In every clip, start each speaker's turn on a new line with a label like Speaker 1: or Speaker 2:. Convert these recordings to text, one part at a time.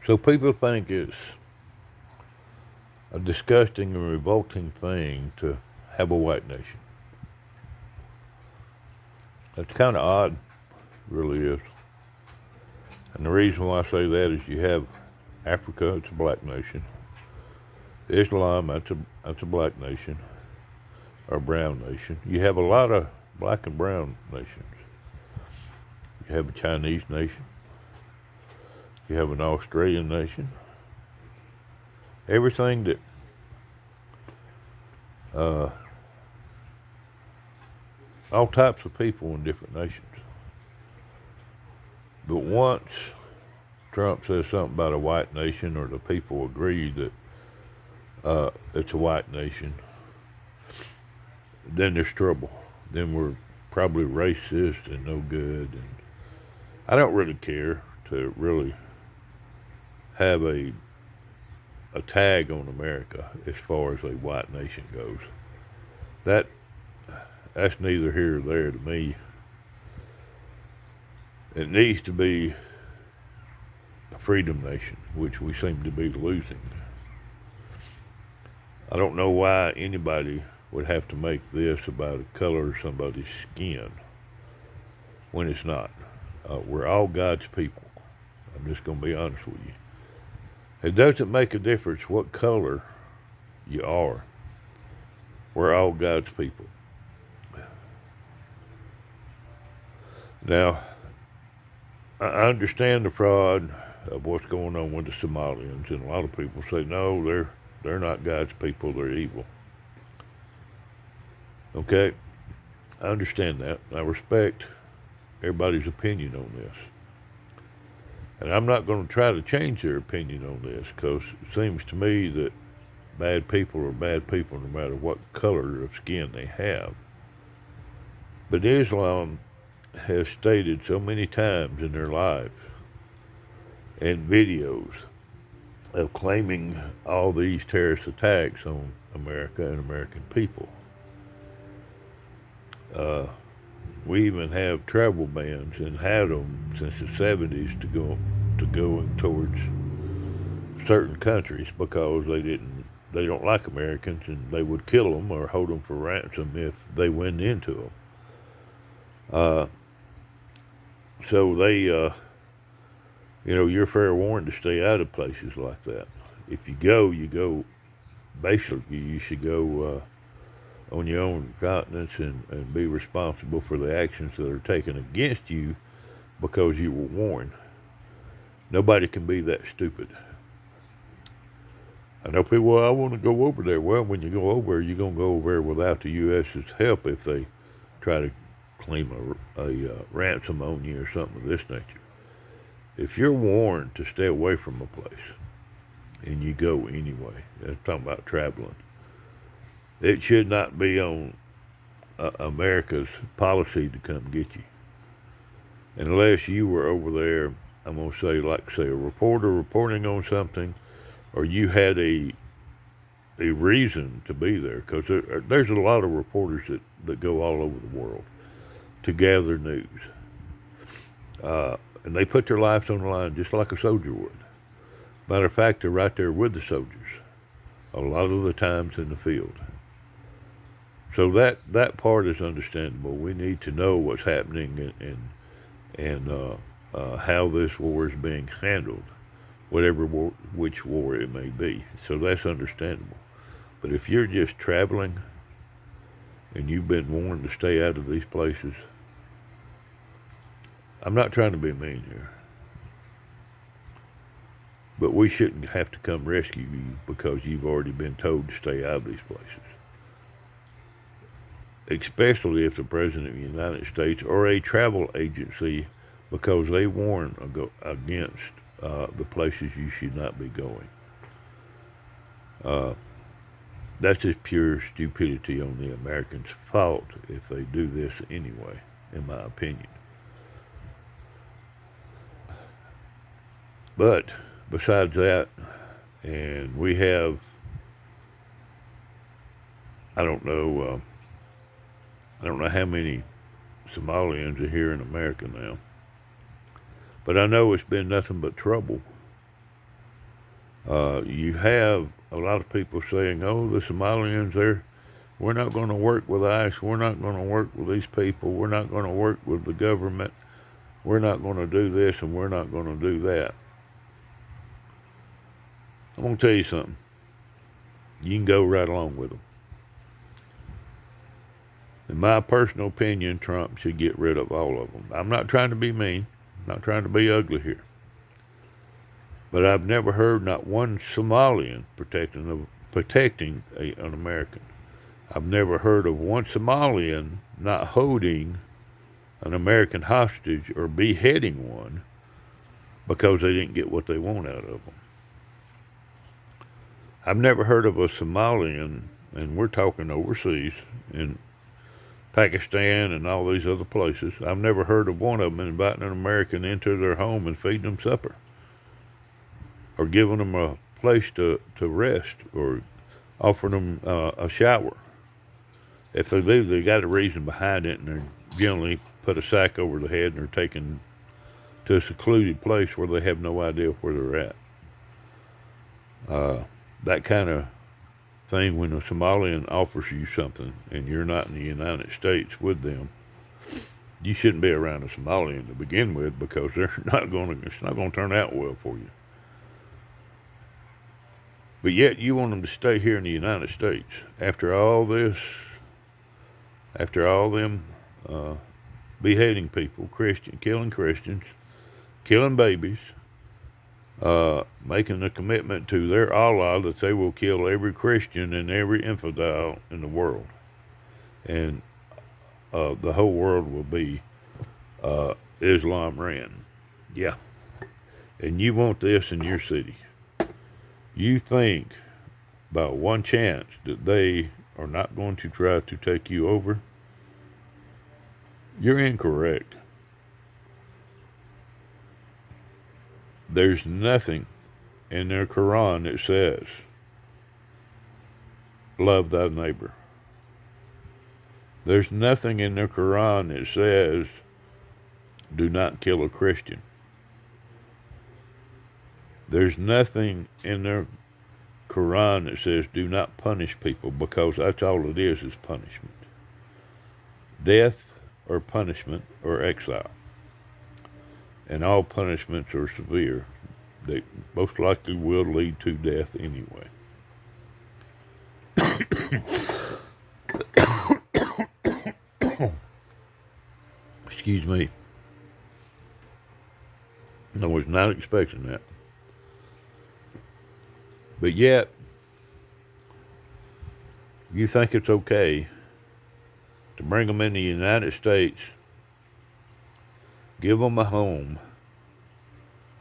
Speaker 1: So people think it's a disgusting and revolting thing to have a white nation. That's kind of odd, really is. And the reason why I say that is you have Africa, it's a black nation. Islam, that's a black nation, or a brown nation. You have a lot of black and brown nations. You have a Chinese nation. You have an Australian nation. Everything that all types of people in different nations. But once Trump says something about a white nation, or the people agree that it's a white nation, then there's trouble. Then we're probably racist and no good. And I don't really care to really have a tag on America as far as a white nation goes. That's neither here or there to me. It needs to be a freedom nation, which we seem to be losing. I don't know why anybody would have to make this about the color of somebody's skin when it's not. We're all God's people. I'm just going to be honest with you. It doesn't make a difference what color you are. We're all God's people. Now, I understand the fraud of what's going on with the Somalians, and a lot of people say, no, they're not God's people, they're evil. Okay, I understand that. I respect everybody's opinion on this. And I'm not going to try to change their opinion on this, because it seems to me that bad people are bad people no matter what color of skin they have. But Islam has stated so many times in their lives and videos of claiming all these terrorist attacks on America and American people. We even have travel bans and had them since the 70s to going towards certain countries because they don't like Americans, and they would kill them or hold them for ransom if they went into them. So they, you're fair warned to stay out of places like that. If you go, basically you should go on your own continence and be responsible for the actions that are taken against you because you were warned. Nobody can be that stupid. I know people, well, I want to go over there. Well, when you go over there, you're going to go over there without the U.S.'s help if they try to claim a ransom on you or something of this nature. If you're warned to stay away from a place and you go anyway, I'm talking about traveling, it should not be on America's policy to come get you. Unless you were over there, I'm going to say a reporter reporting on something, or you had a reason to be there, because there's a lot of reporters that go all over the world to gather news. And they put their lives on the line just like a soldier would. Matter of fact, they're right there with the soldiers a lot of the times in the field. So that part is understandable. We need to know what's happening and how this war is being handled, which war it may be. So that's understandable. But if you're just traveling and you've been warned to stay out of these places, I'm not trying to be mean here, but we shouldn't have to come rescue you because you've already been told to stay out of these places. Especially if the President of the United States or a travel agency, because they warn against the places you should not be going. That's just pure stupidity on the Americans' fault if they do this anyway, in my opinion. But besides that, and we have, I don't know how many Somalians are here in America now, but I know it's been nothing but trouble You have a lot of people saying, oh, the Somalians, we're not going to work with ICE. We're not going to work with these people. We're not going to work with the government. We're not going to do this and we're not going to do that. I'm going to tell you something. You can go right along with them. In my personal opinion, Trump should get rid of all of them. I'm not trying to be mean. I'm not trying to be ugly here. But I've never heard not one Somalian protecting an American. I've never heard of one Somalian not holding an American hostage or beheading one because they didn't get what they want out of them. I've never heard of a Somalian, and we're talking overseas, in Pakistan and all these other places. I've never heard of one of them inviting an American into their home and feeding them supper, or giving them a place to rest, or offering them a shower. If they do, they got a reason behind it, and they're generally put a sack over the head and they're taken to a secluded place where they have no idea where they're at. That kind of thing, when a Somalian offers you something and you're not in the United States with them, you shouldn't be around a Somalian to begin with, because it's not going to turn out well for you. But yet you want them to stay here in the United States after all this, after all them beheading people, killing Christians, killing babies, making a commitment to their Allah that they will kill every Christian and every infidel in the world. And the whole world will be Islam ran. Yeah. And you want this in your city. You think by one chance that they are not going to try to take you over? You're incorrect. There's nothing in their Quran that says, love thy neighbor. There's nothing in their Quran that says, do not kill a Christian. There's nothing in their Quran that says, do not punish people, because that's all it is punishment. Death or punishment or exile. And all punishments are severe. They most likely will lead to death anyway. Excuse me. I was not expecting that. But yet, you think it's okay to bring them in the United States, give them a home,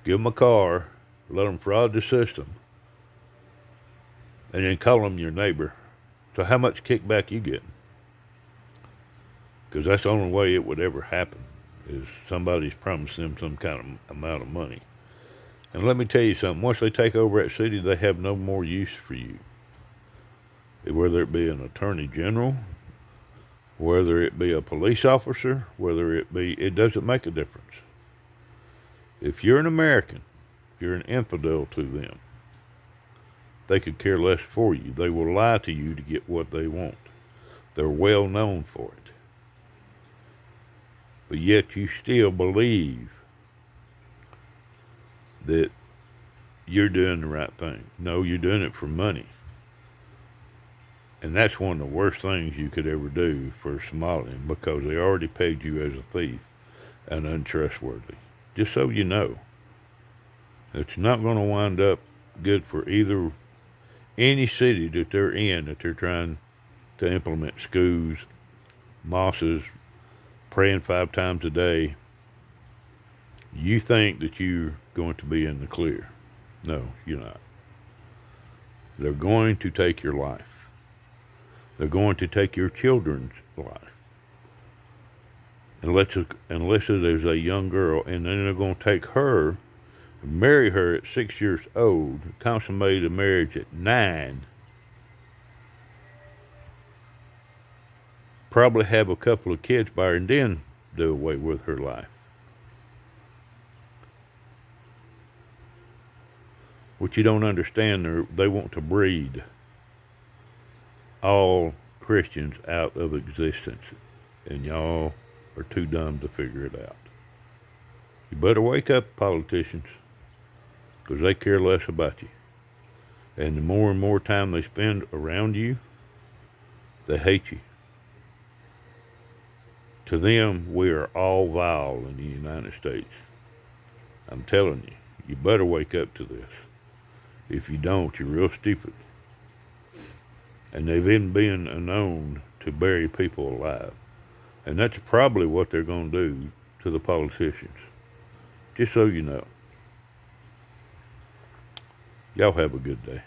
Speaker 1: give them a car, let them fraud the system, and then call them your neighbor. So how much kickback you getting? Because that's the only way it would ever happen, is somebody's promised them some kind of amount of money. And let me tell you something, once they take over that city, they have no more use for you. Whether it be an attorney general, whether it be a police officer, it doesn't make a difference. If you're an American, you're an infidel to them. They could care less for you. They will lie to you to get what they want. They're well known for it. But yet you still believe that you're doing the right thing. No, you're doing it for money. And that's one of the worst things you could ever do for a Somalian, because they already pegged you as a thief and untrustworthy. Just so you know, it's not going to wind up good for either any city that they're in, that they're trying to implement schools, mosques, praying 5 times a day. You think that you're going to be in the clear. No, you're not. They're going to take your life. They're going to take your children's life. Unless it is a young girl, and then they're going to take her, marry her at 6 years old, consummate a marriage at 9, probably have a couple of kids by her, and then do away with her life. What you don't understand, they want to breed all Christians out of existence, and y'all are too dumb to figure it out. You better wake up, politicians, because they care less about you. And the more and more time they spend around you, they hate you. To them, we are all vile in the United States. I'm telling you, you better wake up to this. If you don't, you're real stupid. And they've even been known to bury people alive. And that's probably what they're going to do to the politicians. Just so you know. Y'all have a good day.